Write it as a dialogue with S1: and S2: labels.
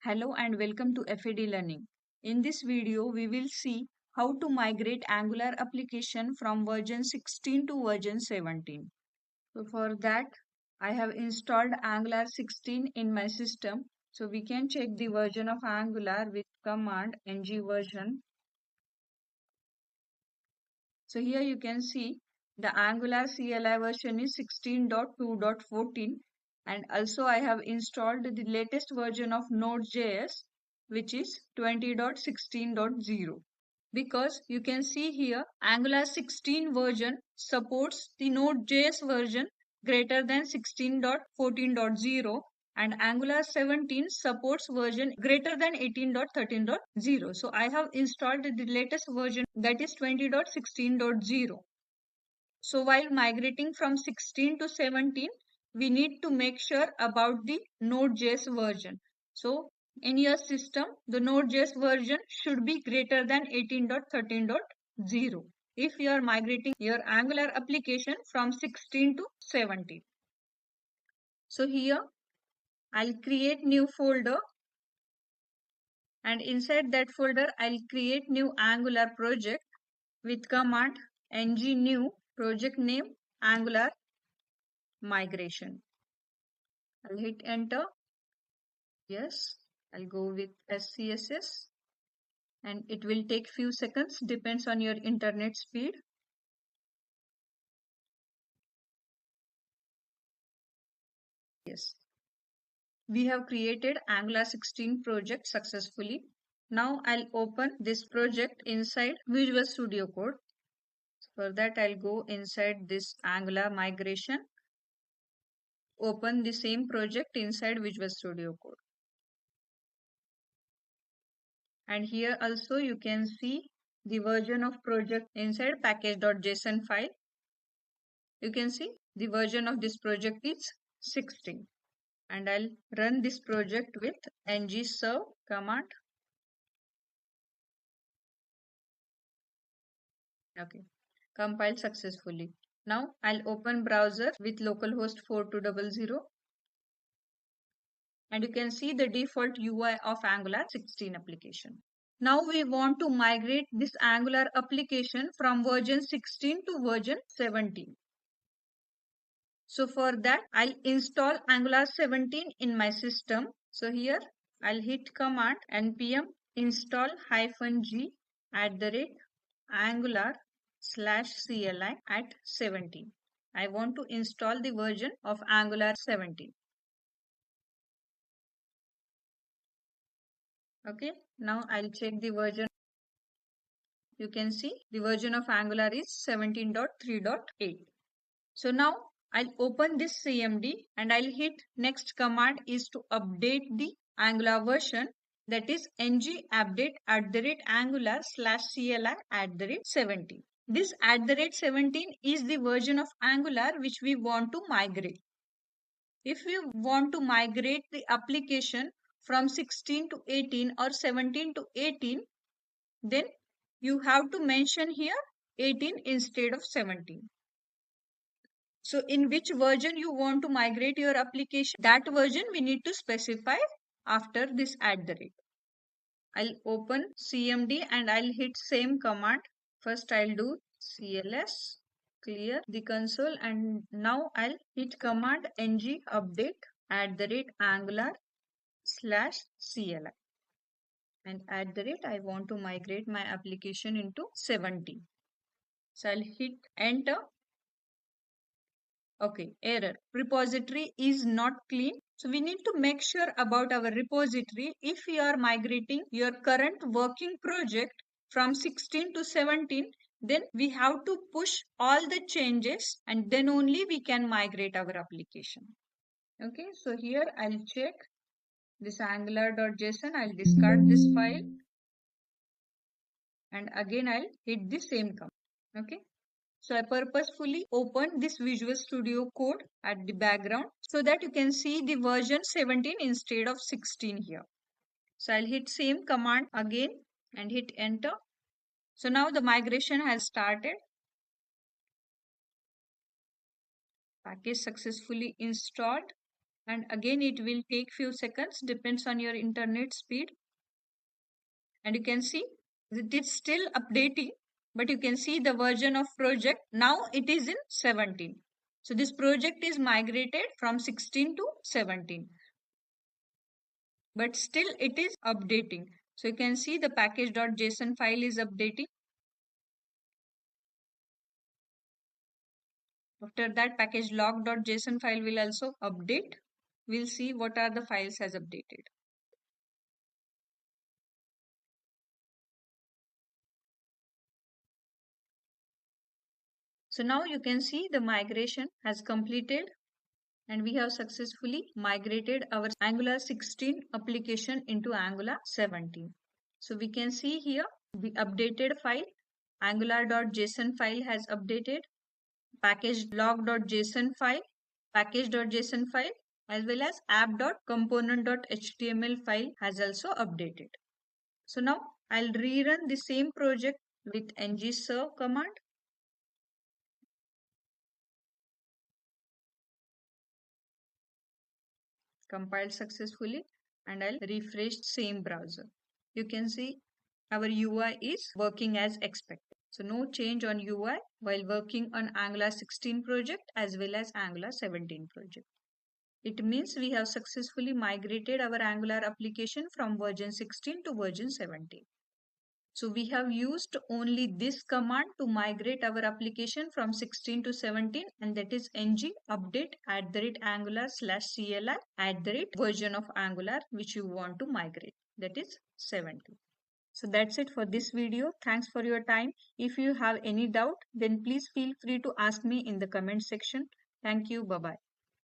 S1: Hello and welcome to FAD Learning. In this video, we will see how to migrate Angular application from version 16 to version 17. So for that, I have installed Angular 16 in my system. So we can check the version of Angular with command ng version. So here you can see the Angular CLI version is 16.2.14 and also I have installed the latest version of Node.js which is 20.16.0 because you can see here Angular 16 version supports the Node.js version greater than 16.14.0 and Angular 17 supports version greater than 18.13.0. So I have installed the latest version that is 20.16.0. So while migrating from 16 to 17, we need to make sure about the Node.js version. So in your system, the Node.js version should be greater than 18.13.0 if you are migrating your Angular application from 16 to 17. So here I'll create new folder and inside that folder I'll create new Angular project with command ng new project name Angular migration. I'll hit enter. Yes, I'll go with SCSS and it will take few seconds, depends on your internet speed. Yes, we have created Angular 16 project successfully. Now I'll open this project inside Visual Studio Code. For that I'll go inside this Angular migration, open the same project inside Visual Studio Code. And here also you can see the version of project inside package.json file. You can see the version of this project is 16 and I'll run this project with ng-serve command. Okay, compiled successfully. Now I'll open browser with localhost 4200 and you can see the default UI of Angular 16 application. Now we want to migrate this Angular application from version 16 to version 17. So for that, I'll install Angular 17 in my system. So here I'll hit command npm install -g @angular/cli at 17. I want to install the version of Angular 17. Okay, now I'll check the version. You can see the version of Angular is 17.3.8. So now I'll open this CMD and I'll hit next command is to update the Angular version, that is ng update @angular/cli 17. This @17 is the version of Angular which we want to migrate. If we want to migrate the application from 16 to 18 or 17 to 18, then you have to mention here 18 instead of 17. So in which version you want to migrate your application, that version we need to specify after this @. I'll open CMD and I'll hit same command. First I'll do CLS, clear the console, and now I'll hit command ng update @angular/cli and I want to migrate my application into 17. So I'll hit enter. Okay, error. Repository is not clean. So we need to make sure about our repository. If you are migrating your current working project from 16 to 17, then we have to push all the changes and then only we can migrate our application. Okay, so here I'll check this angular.json. I'll discard this file and again I'll hit the same command. Okay. So I purposefully opened this Visual Studio Code at the background so that you can see the version 17 instead of 16 here. So I'll hit same command again and hit enter. So now the migration has started. Package successfully installed. and again it will take few seconds, depends on your internet speed. And you can see it is still updating, but you can see the version of project now it is in 17. So this project is migrated from 16 to 17, but still it is updating. So you can see the package.json file is updating. After that, package log.json file will also update. We'll see what are the files has updated. So now you can see the migration has completed and we have successfully migrated our Angular 16 application into Angular 17. So we can see here the updated file angular.json file has updated, package log.json file, package.json file as well as app.component.html file has also updated. So now I'll rerun the same project with ngserve command. Compiled successfully, and I'll refresh same browser. You can see our UI is working as expected. So no change on UI while working on Angular 16 project as well as Angular 17 project. It means we have successfully migrated our Angular application from version 16 to version 17. So we have used only this command to migrate our application from 16 to 17, and that is ng update @angular/cli @version of Angular which you want to migrate, that is 17. So that's it for this video. Thanks for your time. If you have any doubt, then please feel free to ask me in the comment section. Thank you. Bye bye.